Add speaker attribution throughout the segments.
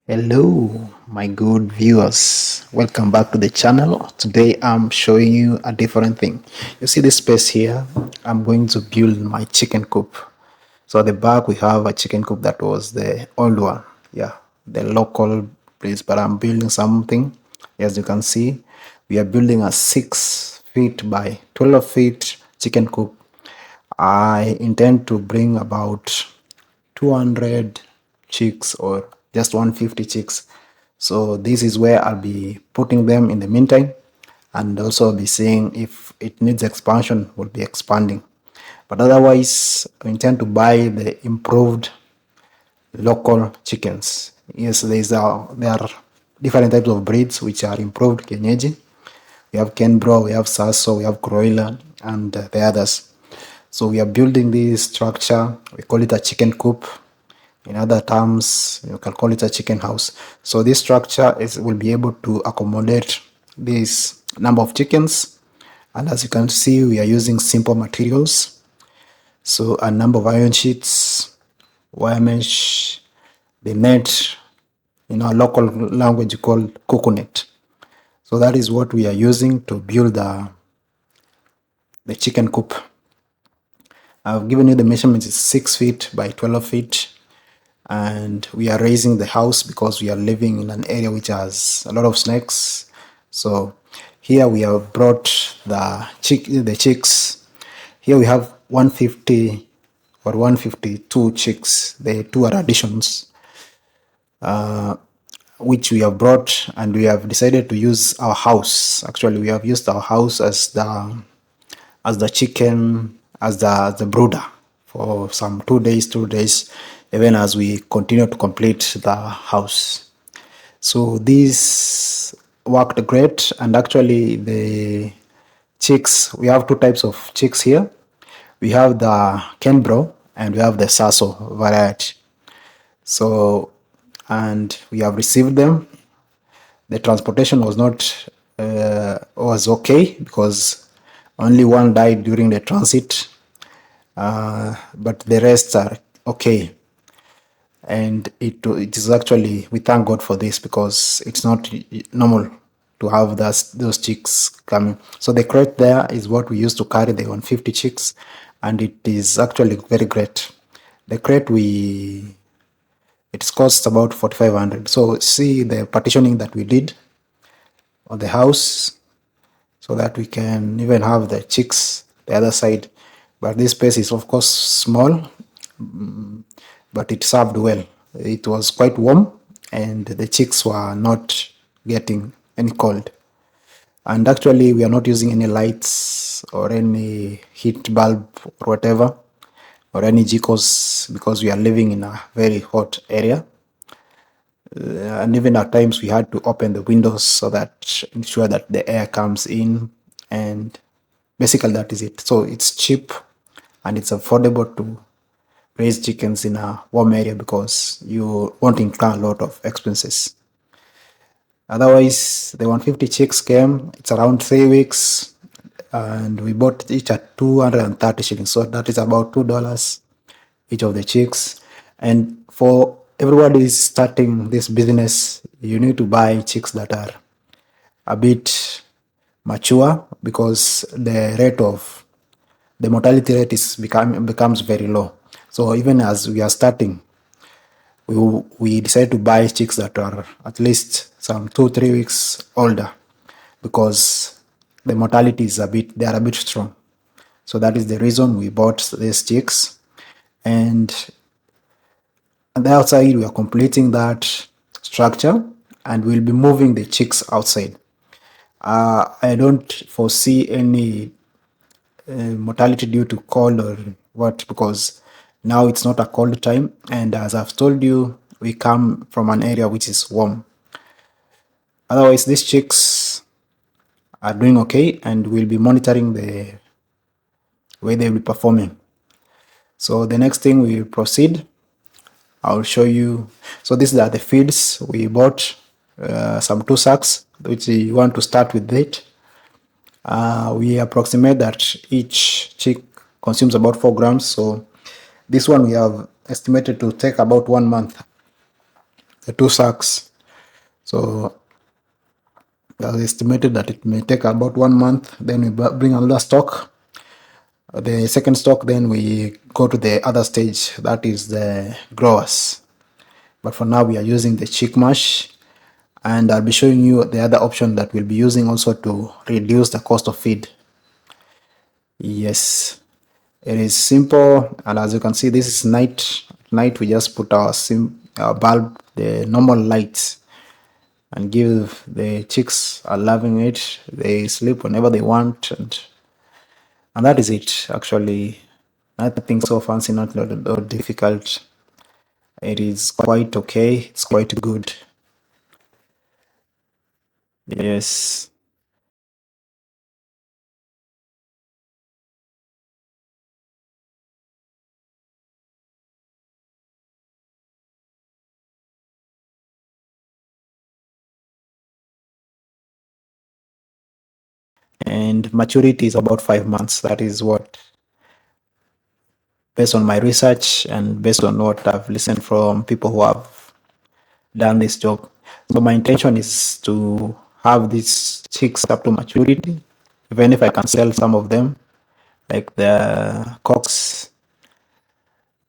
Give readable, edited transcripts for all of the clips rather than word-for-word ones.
Speaker 1: Hello, my good viewers. Welcome back to the channel. Today I'm showing you a different thing. You see this space here? I'm going to build my chicken coop. So at the back we have a chicken coop that was the old one. Yeah, the local place, but I'm building something. As you can see, we are building a 6 feet by 12 feet chicken coop. I intend to bring about 200 chicks or just 150 chicks. So this is where I'll be putting them in the meantime, and also be seeing if it needs expansion, we'll be expanding. But otherwise, I intend to buy the improved local chickens. Yes, there are different types of breeds which are improved kienyeji. We have Kenbro, we have Saso, we have Croiler, and the others. So we are building this structure. We call it a chicken coop. In other terms, you can call it a chicken house. So this structure will be able to accommodate this number of chickens. And as you can see, we are using simple materials. So a number of iron sheets, wire mesh, the net, in our local language called coconut. So that is what we are using to build the chicken coop. I've given you the measurements, it's 6 feet by 12 feet. And we are raising the house because we are living in an area which has a lot of snakes. So here we have brought the chicks. Here we have 150 or 152 chicks. The two are additions, which we have brought, and we have decided to use our house. Actually, we have used our house as the chicken, as the brooder for some 2 days, even as we continue to complete the house. So this worked great, and actually the chicks, we have two types of chicks here. We have the Kenbro and we have the Saso variety. So, and we have received them. The transportation was not was okay because only one died during the transit, but the rest are okay. And it is actually, we thank God for this because it's not normal to have those chicks coming. So the crate there is what we used to carry the 150 chicks, and it is actually very great. The crate it costs about 4,500. So see the partitioning that we did on the house, so that we can even have the chicks the other side. But this space is of course small, but it served well. It was quite warm, and the chicks were not getting any cold. And actually, we are not using any lights or any heat bulb or whatever, or any jikos, because we are living in a very hot area. And even at times we had to open the windows so that ensure that the air comes in, and basically that is it. So it's cheap and it's affordable to raise chickens in a warm area because you won't incur a lot of expenses. Otherwise, the 150 chicks came, it's around 3 weeks, and we bought each at 230 shillings. So that is about $2 each of the chicks. And for everybody is starting this business, you need to buy chicks that are a bit mature, because the mortality rate becomes very low. So even as we are starting, we decided to buy chicks that are at least some 2-3 weeks older, because the mortality is they are a bit strong. So that is the reason we bought these chicks. And on the outside, we are completing that structure, and we'll be moving the chicks outside. I don't foresee any mortality due to cold or what, because now it's not a cold time, and as I've told you, we come from an area which is warm. Otherwise, these chicks are doing okay, and we'll be monitoring the way they will be performing. So the next thing we proceed, I'll show you. So these are the feeds we bought, some 2 sacks, which we want to start with it. We approximate that each chick consumes about 4 grams. So this one we have estimated to take about 1 month. the 2 sacks. So that's estimated that it may take about 1 month. Then we bring another stock. The second stock, then we go to the other stage, that is the growers. But for now, we are using the chick mash, and I'll be showing you the other option that we'll be using also to reduce the cost of feed. Yes, it is simple, and as you can see, this is night. At night, we just put our bulb, the normal lights, and give the chicks are loving it. They sleep whenever they want, and that is it. Actually, nothing so fancy, not difficult. It is quite okay. It's quite good. Yes. And maturity is about 5 months. That is what, based on my research and based on what I've listened from people who have done this job. So my intention is to have these chicks up to maturity, even if I can sell some of them, like the cocks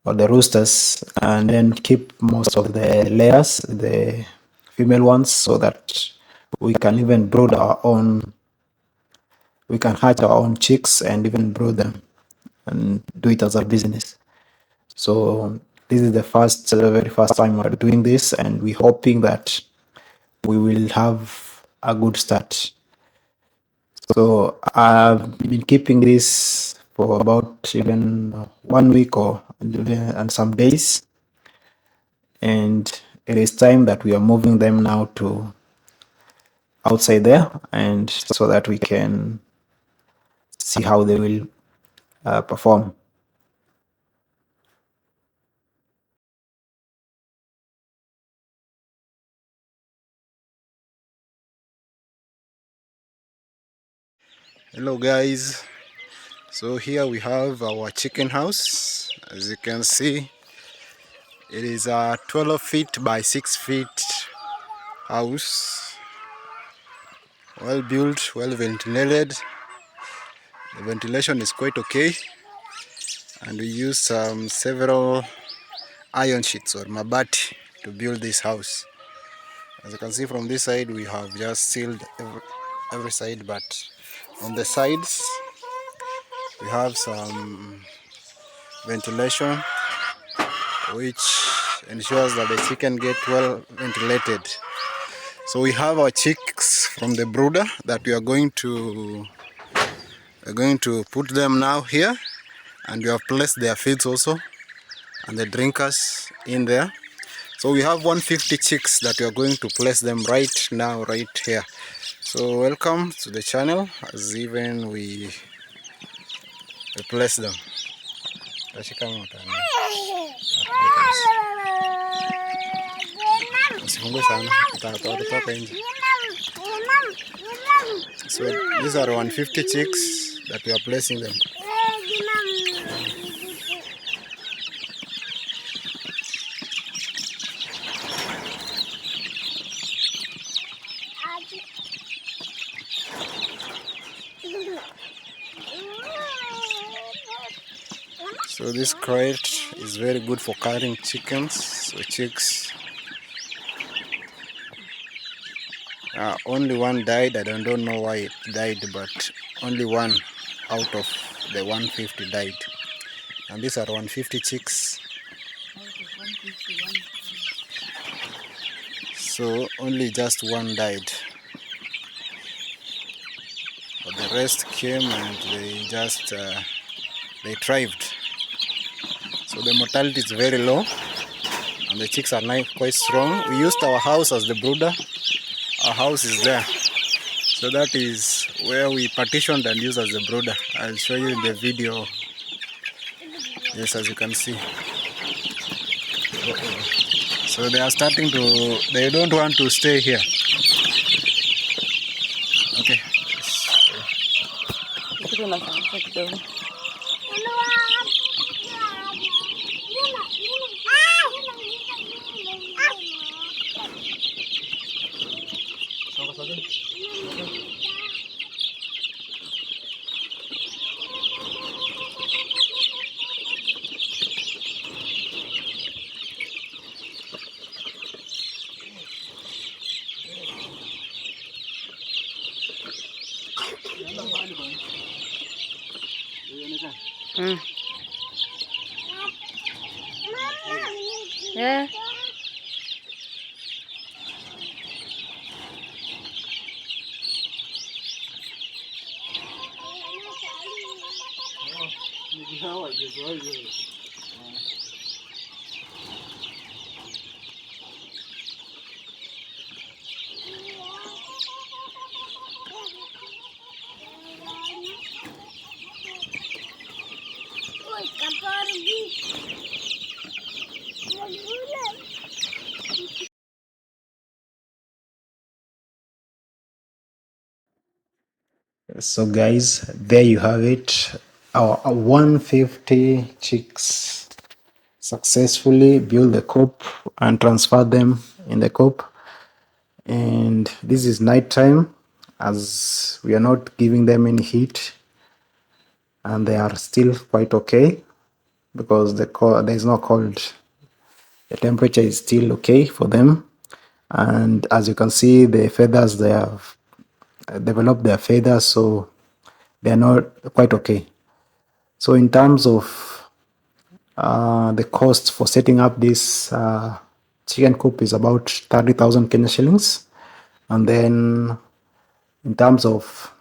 Speaker 1: or the roosters, and then keep most of the layers, the female ones, so that we can even brood our own, we can hatch our own chicks and even brood them and do it as a business. So this is the very first time we're doing this, and we're hoping that we will have a good start. So I've been keeping this for about even 1 week or and some days, and it is time that we are moving them now to outside there, and so that we can see how they will perform. Hello guys, so here we have our chicken house. As you can see, it is a 12 feet by 6 feet house, well built, well ventilated. The ventilation is quite okay, and we use several iron sheets or mabati to build this house. As you can see from this side, we have just sealed every side, but on the sides we have some ventilation which ensures that the chicken get well ventilated. So we have our chicks from the brooder that we are going to put them now here, and we have placed their feeds also and the drinkers in there. So we have 150 chicks that we are going to place them right now, right here. So welcome to the channel as even we place them. So these are 150 chicks that we are placing them. So this crate is very good for carrying chickens. So chicks, only one died. I don't know why it died, but only one out of the 150 died. And these are 150 chicks. So only just one died. But the rest came and they just they thrived. So the mortality is very low, and the chicks are now quite strong. We used our house as the brooder. Our house is there. So that is where we partitioned and used as the brooder. I'll show you in the video. Yes, as you can see. So they are starting to, they don't want to stay here. Okay.
Speaker 2: Mm. Yeah.
Speaker 1: So guys, there you have it. Our 150 chicks successfully build the coop and transfer them in the coop. And this is night time, as we are not giving them any heat, and they are still quite okay because there is no cold. The temperature is still okay for them, and as you can see, the feathers, they have developed their feathers, so they are not quite okay. So in terms of the cost for setting up this chicken coop is about 30,000 Kenya shillings. And then in terms of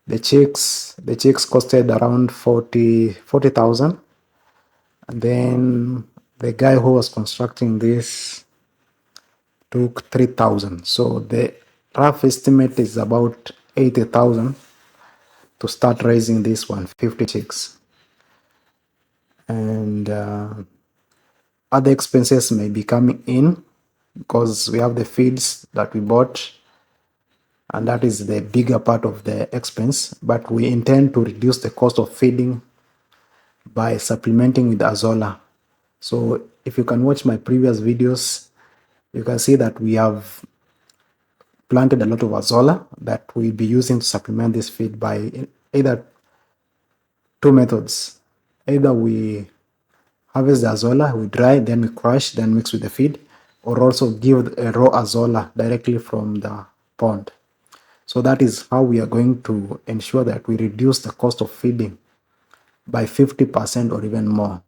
Speaker 1: the chicks costed around 40,000. And then the guy who was constructing this took 3,000. So the rough estimate is about 80,000 to start raising this 150 chicks. And other expenses may be coming in because we have the feeds that we bought, and that is the bigger part of the expense. But we intend to reduce the cost of feeding by supplementing with azola. So if you can watch my previous videos, you can see that we have planted a lot of azola that we'll be using to supplement this feed by either two methods. Either we harvest the azola, we dry, then we crush, then mix with the feed, or also give a raw azola directly from the pond. So that is how we are going to ensure that we reduce the cost of feeding by 50% or even more.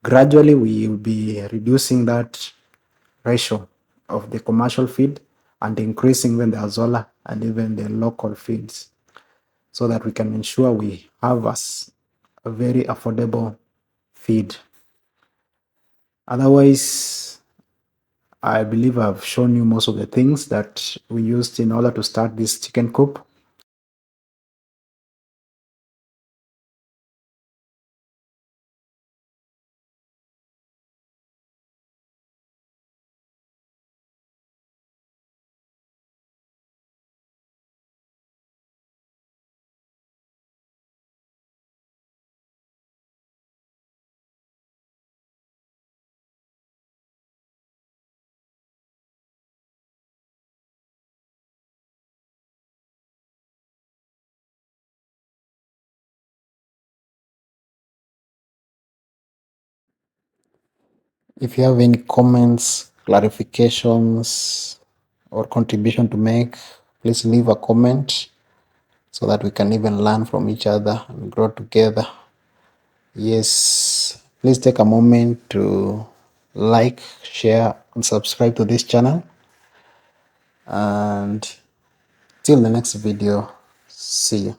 Speaker 1: Gradually, we will be reducing that ratio of the commercial feed and increasing even the azola and even the local feeds, so that we can ensure we have a very affordable feed. Otherwise, I believe I've shown you most of the things that we used in order to start this chicken coop. If you have any comments, clarifications, or contribution to make, please leave a comment so that we can even learn from each other and grow together. Yes, please take a moment to like, share, and subscribe to this channel. And till the next video, see you.